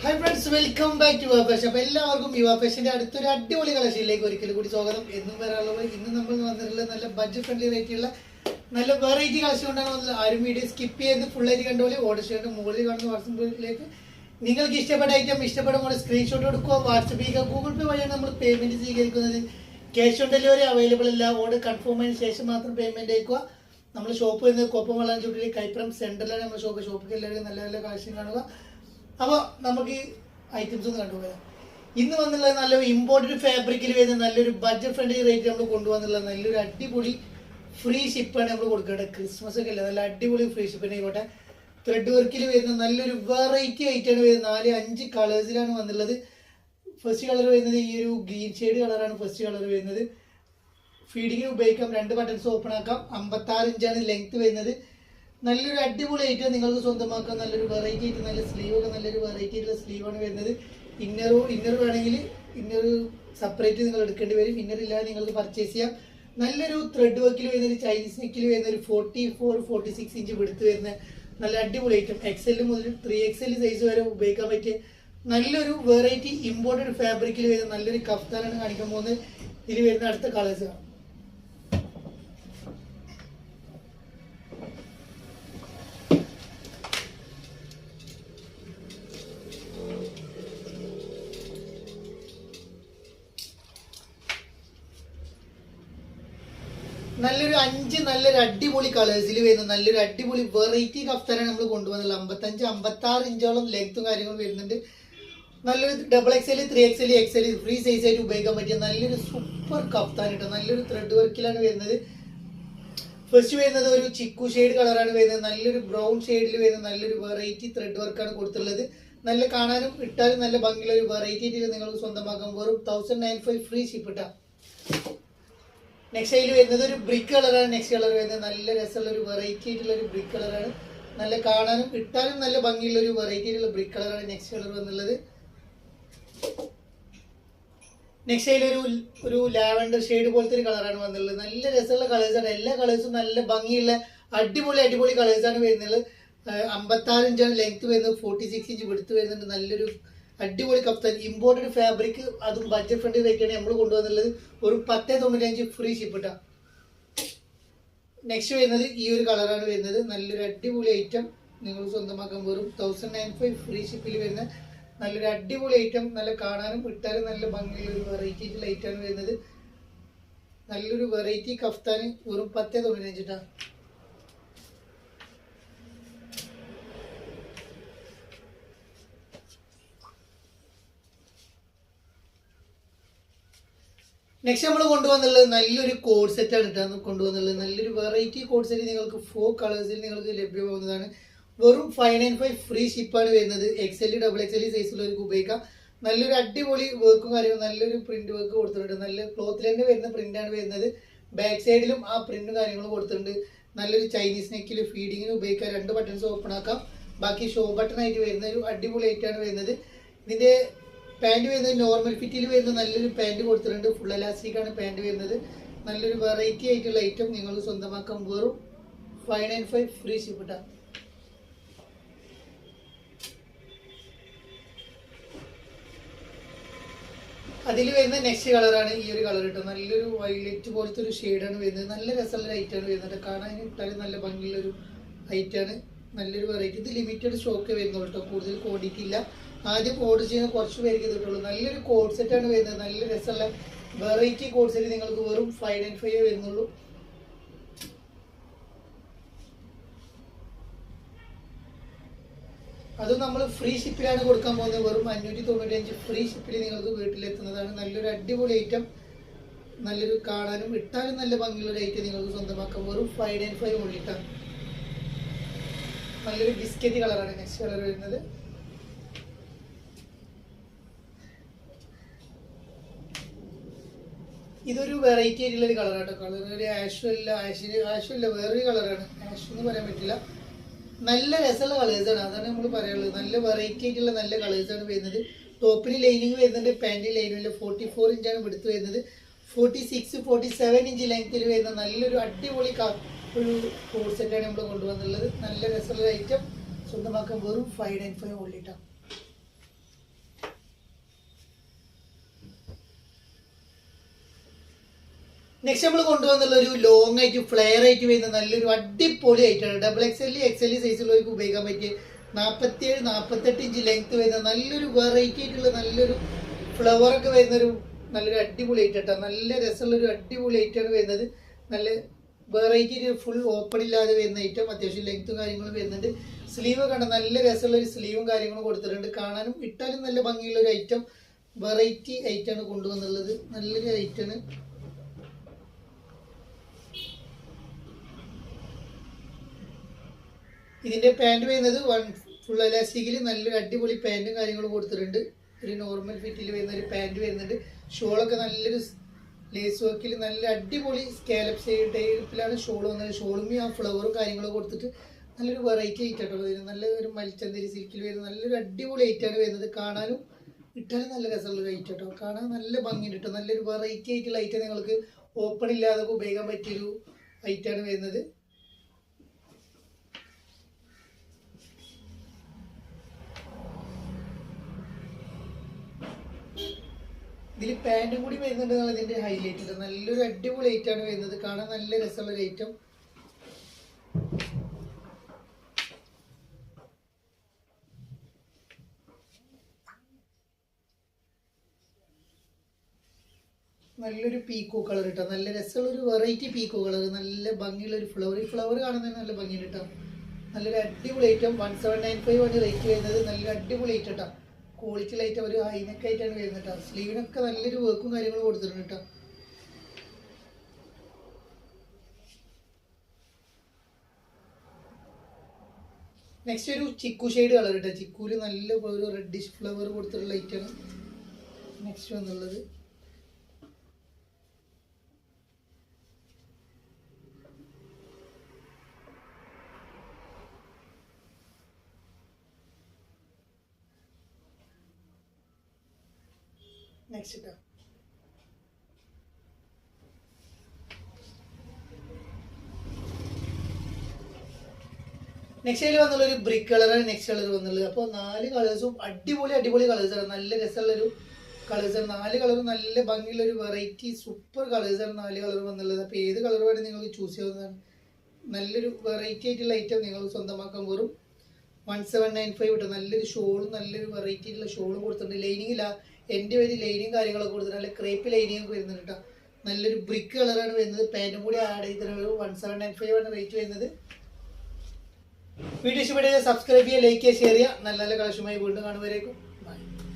Hi friends, welcome back to your fashion. അപ്പോൾ എല്ലാവർക്കും your ഫാഷൻ്റെ അടുത്തൊരു അടിപൊളി കളക്ഷനിലേക്ക് ഒരിക്കലും കൂടി സ്വാഗതം. എന്നും വരാനുള്ളത് ഇന്ന് നമ്മൾ വന്നിട്ടുള്ളത് നല്ല ബഡ്ജറ്റ് ഫ്രണ്ട്ലി റേറ്റുള്ള നല്ല വെറൈറ്റി കളക്ഷൻ കൊണ്ടാണ് വന്നത്. ആരും വീഡിയോ സ്കിപ്പ് ചെയ്ത് ഫുള്ളായിട്ട് കണ്ടുപോലെ ഓർഡർ ചെയ്യേണ്ട മുകളിൽ കാണുന്ന വാട്സപ്പിലേക്ക് നിങ്ങൾക്ക് ഇഷ്ടപ്പെട്ട ഐറ്റം ഇഷ്ടപ്പെട്ട പോലെ സ്ക്രീൻഷോട്ട് എടുക്കുക, വാട്സപ്പ് ചെയ്യുക. ഗൂഗിൾ പേ വഴിയാണ് നമ്മൾ പേയ്മെൻറ്റ് സ്വീകരിക്കുന്നത്. ക്യാഷ് ഓൺ ഡെലിവറി അവൈലബിൾ അല്ല. ഓർഡർ കൺഫേം ആയതിനു ശേഷം മാത്രം പേയ്മെൻറ്റ് അയക്കുക. നമ്മൾ ഷോപ്പ് വരുന്നത് കോപ്പം വളാഞ്ചുട്ടിൽ കൈപ്പുറം സെൻറ്ററിലാണ് നമ്മുടെ ഷോപ്പിൽ എല്ലാവരും നല്ല നല്ല കളക്ഷൻ കാണുക. അപ്പോൾ നമുക്ക് ഈ ഐറ്റംസ് ഒന്ന് കണ്ടുപോകാം. ഇന്ന് വന്നുള്ളത് നല്ലൊരു ഇമ്പോർട്ടഡ് ഫാബ്രിക്കിൽ വരുന്ന നല്ലൊരു ബഡ്ജറ്റ് ഫ്രണ്ട്ലി റേറ്റ് നമ്മൾ കൊണ്ടുവന്നുള്ള നല്ലൊരു അടിപൊളി ഫ്രീ ഷിപ്പാണ് നമ്മൾ കൊടുക്കേണ്ടത്. ക്രിസ്മസ് ഒക്കെ അല്ലേ, നല്ല അടിപൊളി ഫ്രീ ഷിപ്പിന് ആയിക്കോട്ടെ. ത്രെഡ് വർക്കിൽ വരുന്ന നല്ലൊരു വെറൈറ്റി ആയിട്ടാണ് വരുന്നത്. 4-5 കളേഴ്സിലാണ് വന്നുള്ളത്. ഫസ്റ്റ് കളർ വരുന്നത് ഈ ഒരു ഗ്രീൻ ഷെയ്ഡ് കളറാണ് ഫസ്റ്റ് കളർ വരുന്നത്. ഫീഡിങ്ങിന് ഉപയോഗിക്കാം. 2 ബട്ടൺസ് ഓപ്പൺ ആക്കാം. 56 ഇഞ്ചാണ് ലെങ്ത് വരുന്നത്. നല്ലൊരു അടിപൊളി ആയിട്ട് നിങ്ങൾക്ക് സ്വന്തമാക്കാം. നല്ലൊരു വെറൈറ്റി ആയിട്ട് നല്ല സ്ലീവ് ഒക്കെ നല്ലൊരു വെറൈറ്റി ആയിട്ടുള്ള സ്ലീവാണ് വരുന്നത്. ഇന്നർ വേണമെങ്കിൽ ഇന്നർ സെപ്പറേറ്റ് നിങ്ങൾ എടുക്കേണ്ടി വരും. ഇന്നർ ഇല്ലാതെ നിങ്ങൾക്ക് പർച്ചേസ് ചെയ്യാം. നല്ലൊരു ത്രെഡ് വർക്കിൽ വരുന്ന ചൈനീസ് നെക്കിൽ വരുന്ന ഒരു 44-46 ഇഞ്ച് എടുത്ത് വരുന്ന നല്ല അടിപൊളി ഐറ്റം. XL മുതൽ 3XL സൈസ് വരെ ഉപയോഗിക്കാൻ പറ്റിയ നല്ലൊരു വെറൈറ്റി ഇമ്പോർട്ടഡ് ഫാബ്രിക്കിൽ വരുന്ന നല്ലൊരു കഫ്താനാണ് കാണിക്കാൻ പോകുന്നത്. ഇതിൽ വരുന്ന അടുത്ത കളേഴ്സ് ആണ്. നല്ലൊരു അടിപൊളി കളേഴ്സിൽ വരുന്ന നല്ലൊരു അടിപൊളി വെറൈറ്റി കഫ്താനാണ് നമ്മൾ കൊണ്ടുവന്നുള്ളത്. 55-56 ഇഞ്ചോളം ലെങ്ത്തും കാര്യങ്ങളും വരുന്നുണ്ട്. നല്ലൊരു XXL 3XL XL free size ആയിട്ട് ഉപയോഗിക്കാൻ പറ്റിയ നല്ലൊരു സൂപ്പർ കഫ്താൻ കിട്ടും. നല്ലൊരു ത്രെഡ് വർക്കിലാണ് വരുന്നത്. ഫസ്റ്റ് വരുന്നത് ഒരു ചിക്കു ഷെയ്ഡ് കളറാണ് വരുന്നത്. നല്ലൊരു ബ്രൗൺ ഷെയ്ഡിൽ വരുന്ന നല്ലൊരു വെറൈറ്റി ത്രെഡ് വർക്കാണ് കൊടുത്തുള്ളത്. നല്ല കാണാനും ഇട്ടാലും നല്ല ഭംഗിയുള്ള ഒരു വെറൈറ്റി ആയിട്ട് നിങ്ങൾക്ക് സ്വന്തമാക്കാൻ വെറും 1095 ഫ്രീ ഷിപ്പ് ഇട്ടാം. നെക്സ്റ്റ് അതിൽ വരുന്നത് ഒരു ബ്രിക്ക് കളറാണ്. നെക്സ്റ്റ് കളർ വരുന്നത് നല്ല രസമുള്ള ഒരു വെറൈറ്റി ആയിട്ടുള്ള ഒരു ബ്രിക്ക് കളറാണ്. നല്ല കാണാനും ഇട്ടാലും നല്ല ഭംഗിയുള്ള ഒരു വെറൈറ്റി ആയിട്ടുള്ള ബ്രിക്ക് കളറാണ് നെക്സ്റ്റ് കളർ വന്നുള്ളത്. നെക്സ്റ്റ് അതിലൊരു ലാവൻഡർ ഷെയ്ഡ് പോലത്തെ ഒരു കളറാണ് വന്നുള്ളത്. നല്ല രസമുള്ള കളേഴ്സാണ്. എല്ലാ കളേഴ്സും നല്ല ഭംഗിയുള്ള അടിപൊളി കളേഴ്സാണ് വരുന്നത്. 56 ഇഞ്ചാണ് ലെങ്ത് വരുന്നത്. 46 ഇഞ്ച് വെടുത്ത് വരുന്നുണ്ട്. നല്ലൊരു അടിപൊളി കഫ്താൻ ഇമ്പോർട്ടഡ് ഫാബ്രിക്, അതും ബഡ്ജറ്റ് ഫ്രണ്ട്ലി റേറ്റാണ് നമ്മൾ കൊണ്ടുവന്നുള്ളത്. ഒരു 1095 ഫ്രീ ഷിപ്പ് ഇട്ടാം. നെക്സ്റ്റ് വരുന്നത് ഈ ഒരു കളറാണ് വരുന്നത്. നല്ലൊരു അടിപൊളി ഐറ്റം നിങ്ങൾ സ്വന്തമാക്കാൻ വെറും 1095 ഫ്രീ ഷിപ്പിൽ വരുന്ന നല്ലൊരു അടിപൊളി ഐറ്റം. നല്ല കാണാനും ഇട്ടാലും നല്ല ഭംഗിയുള്ള ഒരു വെറൈറ്റി ആയിട്ടുള്ള ഐറ്റമാണ് വരുന്നത്. നല്ലൊരു വെറൈറ്റി കഫ്താന് വെറും 1095 ഇട്ടാം. നെക്സ്റ്റ് നമ്മൾ കൊണ്ടുവന്നുള്ളത് നല്ലൊരു കോഡ് സെറ്റാണ് ഇട്ടാണ് കൊണ്ടുവന്നുള്ളത്. നല്ലൊരു വെറൈറ്റി കോഡ് സെറ്റ് നിങ്ങൾക്ക് 4 കളേഴ്സിൽ നിങ്ങൾക്ക് ലഭ്യമാകുന്നതാണ്. വെറും 595 ഫ്രീ ഷിപ്പാണ് വരുന്നത്. XL XXL സൈസുള്ളവർക്ക് ഉപയോഗിക്കാം. നല്ലൊരു അടിപൊളി വർക്കും കാര്യവും നല്ലൊരു പ്രിന്റ് വർക്ക് കൊടുത്തിട്ടുണ്ട്. നല്ല ക്ലോത്തിൽ തന്നെ വരുന്ന പ്രിന്റാണ് വരുന്നത്. ബാക്ക് സൈഡിലും ആ പ്രിന്റും കാര്യങ്ങളും കൊടുത്തിട്ടുണ്ട്. നല്ലൊരു ചൈനീസ് നെക്കിൽ ഫീഡിങ്ങിന് ഉപയോഗിക്കാം. 2 ബട്ടൺസ് ഓപ്പൺ ആക്കാം. ബാക്കി ഷോ ബട്ടൺ ആയിട്ട് വരുന്ന ഒരു അടിപൊളി ആയിട്ടാണ് വരുന്നത്. ഇതിന്റെ പാൻറ് വരുന്നത് നോർമൽ ഫിറ്റിൽ വരുന്ന നല്ലൊരു പാൻറ് കൊടുത്തിട്ടുണ്ട്. ഫുൾ എലാസ്റ്റിക് ആണ് പാൻറ് വരുന്നത്. നല്ലൊരു വെറൈറ്റി ആയിട്ടുള്ള ഐറ്റം നിങ്ങൾ സ്വന്തമാക്കാൻ വെറും 595 ഫ്രീ ഷിപ്പ് ഇട്ടാം. അതിൽ വരുന്ന നെക്സ്റ്റ് കളറാണ് ഈ ഒരു കളർ കിട്ടും. നല്ലൊരു വയലറ്റ് പോലത്തെ ഒരു ഷെയ്ഡാണ് വരുന്നത്. നല്ല രസമുള്ള ഐറ്റാണ് വരുന്നത്. കാണാൻ ഇട്ടാലും നല്ല ഭംഗിയുള്ള ഒരു ഐറ്റാണ്. നല്ലൊരു വെറൈറ്റി. ഇത് ലിമിറ്റഡ് സ്റ്റോക്ക് വരുന്നുള്ളൂ കേട്ടോ, കൂടുതൽ ക്വാണ്ടിറ്റി ഇല്ല. ആദ്യം ഓർഡർ ചെയ്യുന്ന കുറച്ച് പേർക്ക് കിട്ടുള്ളൂ. നല്ലൊരു കോഡ് സെറ്റാണ് വരുന്നത്. നല്ല രസമുള്ള വെറൈറ്റി കോഡ് സെറ്റ് നിങ്ങൾക്ക് വെറും 595 വരുന്നുള്ളൂ. അത് നമ്മൾ ഫ്രീ ഷിപ്പിലാണ് കൊടുക്കാൻ പോകുന്നത്. വെറും 595 ഫ്രീ ഷിപ്പിൽ നിങ്ങൾക്ക് വീട്ടിലെത്തുന്നതാണ്. നല്ലൊരു അടിപൊളി ഐറ്റം. നല്ലൊരു കാണാനും ഇട്ടാലും നല്ല ഭംഗിയുള്ള ഒരു ഐറ്റം നിങ്ങൾക്ക് സ്വന്തമാക്കാം. വെറും 595 ഉള്ളിട്ടാണ്. നല്ലൊരു ബിസ്ക്കറ്റ് കളറാണ് നെക്സ്റ്റ് കളർ വരുന്നത്. ഇതൊരു വെറൈറ്റി ആയിട്ടുള്ള ഒരു കളറാണ്. കളർ ഒരു ആഷല്ല വേറൊരു കളറാണ്. ആഷ് എന്ന് പറയാൻ പറ്റില്ല. നല്ല രസമുള്ള കളേഴ്സാണ്. അതാണ് നമ്മൾ പറയാനുള്ളത്. നല്ല വെറൈറ്റി ആയിട്ടുള്ള നല്ല കളേഴ്സാണ് വരുന്നത്. ടോപ്പിന് ലൈനിങ് വരുന്നുണ്ട്, പാൻറ്റിന് ലൈനിങ് 44 ഇഞ്ചാണ് എടുത്ത് വരുന്നത്. 46-47 ഇഞ്ച് ലെങ്ത്തിൽ വരുന്ന നല്ലൊരു അടിപൊളി ഒരു കോഡ് സെറ്റാണ് നമ്മൾ കൊണ്ടുവന്നുള്ളത്. നല്ല രസമുള്ള ഐറ്റം സ്വന്തമാക്കാൻ വെറും 595 ഉള്ളിട്ടാണ്. നെക്സ്റ്റ് നമ്മൾ കൊണ്ടുവന്നുള്ള ഒരു ലോങ് ആയിട്ട് ഫ്ലെയർ ആയിട്ട് വരുന്ന നല്ലൊരു അടിപൊളി ആയിട്ടാണ്. ഡബിൾ XL സൈസുള്ളവർക്ക് ഉപയോഗിക്കാൻ പറ്റിയ 47-48 ഇഞ്ച് ലെങ്ത് വരുന്ന നല്ലൊരു വെറൈറ്റി ആയിട്ടുള്ള നല്ലൊരു ഫ്ലവർ ഒക്കെ വരുന്നൊരു നല്ലൊരു അടിപൊളി ഐറ്റാണ്. നല്ല രസമുള്ള ഒരു അടിപൊളി ഐറ്റാണ് വരുന്നത്. നല്ല വെറൈറ്റി ഫുൾ ഓപ്പൺ ഇല്ലാതെ വരുന്ന ഐറ്റം. അത്യാവശ്യം ലെങ്ത്തും കാര്യങ്ങളും വരുന്നുണ്ട്. സ്ലീവ് കണ്ട നല്ല രസമുള്ള ഒരു സ്ലീവും കാര്യങ്ങളും കൊടുത്തിട്ടുണ്ട്. കാണാനും ഇട്ടാലും നല്ല ഭംഗിയുള്ള ഒരു ഐറ്റം. വെറൈറ്റി ഐറ്റാണ് കൊണ്ടുവന്നുള്ളത്. നല്ലൊരു ഐറ്റാണ്. ഇതിന്റെ പാന്റ് വരുന്നത് ഫുൾ എലാസ്റ്റിക്കിൽ നല്ലൊരു അടിപൊളി പാന്റും കാര്യങ്ങളും കൊടുത്തിട്ടുണ്ട്. ഒരു നോർമൽ ഫിറ്റിൽ വരുന്ന ഒരു പാന്റ് വരുന്നുണ്ട്. ഷോളൊക്കെ നല്ലൊരു ലേസ് വർക്കിൽ നല്ല അടിപൊളി സ്കാലപ്പ് ടൈപ്പിലാണ് ഷോൾ വന്നത്. ഷോളും ആ ഫ്ലവറും കാര്യങ്ങളും കൊടുത്തിട്ട് നല്ലൊരു വെറൈറ്റി ഐറ്റാട്ടോ വരുന്നത്. നല്ലൊരു മൽച്ചന്തരി സിൽക്കിൽ വരുന്ന നല്ലൊരു അടിപൊളി ഐറ്റാണ് വരുന്നത്. കാണാനും ഇട്ടാലും നല്ല രസമുള്ള ഐറ്റാട്ടോ. കാണാൻ നല്ല ഭംഗിയുണ്ട് കേട്ടോ. നല്ലൊരു വെറൈറ്റി ആയിട്ടുള്ള ഐറ്റം നിങ്ങൾക്ക് ഓപ്പൺ ഇല്ലാതെ ഉപയോഗിക്കാൻ പറ്റിയൊരു ഐറ്റാണ് വരുന്നത്. ഇതിൽ പാന്റും കൂടി വരുന്നുണ്ട് എന്നാണ് ഇതിന്റെ ഹൈലൈറ്റ്. നല്ലൊരു അടിപൊളി ഐറ്റാണ് വരുന്നത്. കാണാൻ നല്ല രസമുള്ള ഒരു ഐറ്റം. നല്ലൊരു പീക്കോ കളർ ഇട്ടാ നല്ല രസമുള്ള ഒരു വെറൈറ്റി പീക്കോ കളർ. നല്ല ഭംഗിയുള്ള ഒരു ഫ്ലവർ. ഈ ഫ്ലവർ കാണുന്നതിന് നല്ല ഭംഗിയുണ്ട് കേട്ടോ. നല്ലൊരു അടിപൊളി ഐറ്റം. 1795 ആണ് റേറ്റ് വരുന്നത്. നല്ലൊരു അടിപൊളി ഐറ്റം കേട്ടോ. Quality item. ഒരു ഹൈനെക്ക് ആയിട്ടാണ് വരുന്നത് കേട്ടോ. സ്ലീവിനൊക്കെ നല്ലൊരു വർക്കും കാര്യങ്ങളും കൊടുത്തിട്ടുണ്ട് കേട്ടോ. നെക്സ്റ്റ് ഒരു ചിക്കു ഷെയ്ഡ് കളർ കേട്ടോ. ചിക്കൂല് നല്ല ഒരു റെഡിഷ് ഫ്ലവർ കൊടുത്തിട്ടുള്ള ഐറ്റാണ് നെക്സ്റ്റ് വന്നുള്ളത്. നെക്സ്റ്റ് ഇട്ടാ നെക്സ്റ്റ് അതിൽ വന്നുള്ള ഒരു ബ്രിക്ക് കളറാണ് നെക്സ്റ്റ് കളർ വന്നുള്ളത്. അപ്പോൾ 4 കളേഴ്സും അടിപൊളി കളേഴ്സാണ്. നല്ല രസമുള്ളൊരു കളേഴ്സാണ്. 4 കളറും നല്ല ഭംഗിയുള്ള ഒരു വെറൈറ്റി സൂപ്പർ കളേഴ്സാണ് 4 കളർ വന്നുള്ളത്. അപ്പോൾ ഏത് കളർ വേണം നിങ്ങൾക്ക് ചൂസ് ചെയ്യാവുന്നതാണ്. നല്ലൊരു വെറൈറ്റി ആയിട്ടുള്ള ഐറ്റം നിങ്ങൾ സ്വന്തമാക്കാൻ വെറും 1795 കിട്ടും. നല്ലൊരു ഷോളും നല്ലൊരു വെറൈറ്റി ആയിട്ടുള്ള ഷോളും കൊടുത്തിട്ടുണ്ട്. ലൈനിങ്ങില്ല എൻ്റെ പേര് ലൈനിങ് കാര്യങ്ങളൊക്കെ കൊടുത്തിട്ടുണ്ട്. നല്ല ക്രേപ്പ് ലൈനിങ് ഒക്കെ വരുന്നുണ്ട് കേട്ടോ. നല്ലൊരു ബ്രിക്ക് കളറാണ് വരുന്നത്. പാൻറ്റും കൂടി ആഡ് ചെയ്തിട്ടുണ്ട്. 1795 ആണ് റേറ്റ് വരുന്നത്. വീഡിയോ ഇഷ്ടപ്പെട്ട സബ്സ്ക്രൈബ് ചെയ്യുക, ലൈക്ക് ചെയ്യുക, ഷെയർ ചെയ്യുക. നല്ല കളക്ഷനുമായി വീണ്ടും കാണുമ്പോഴേക്കും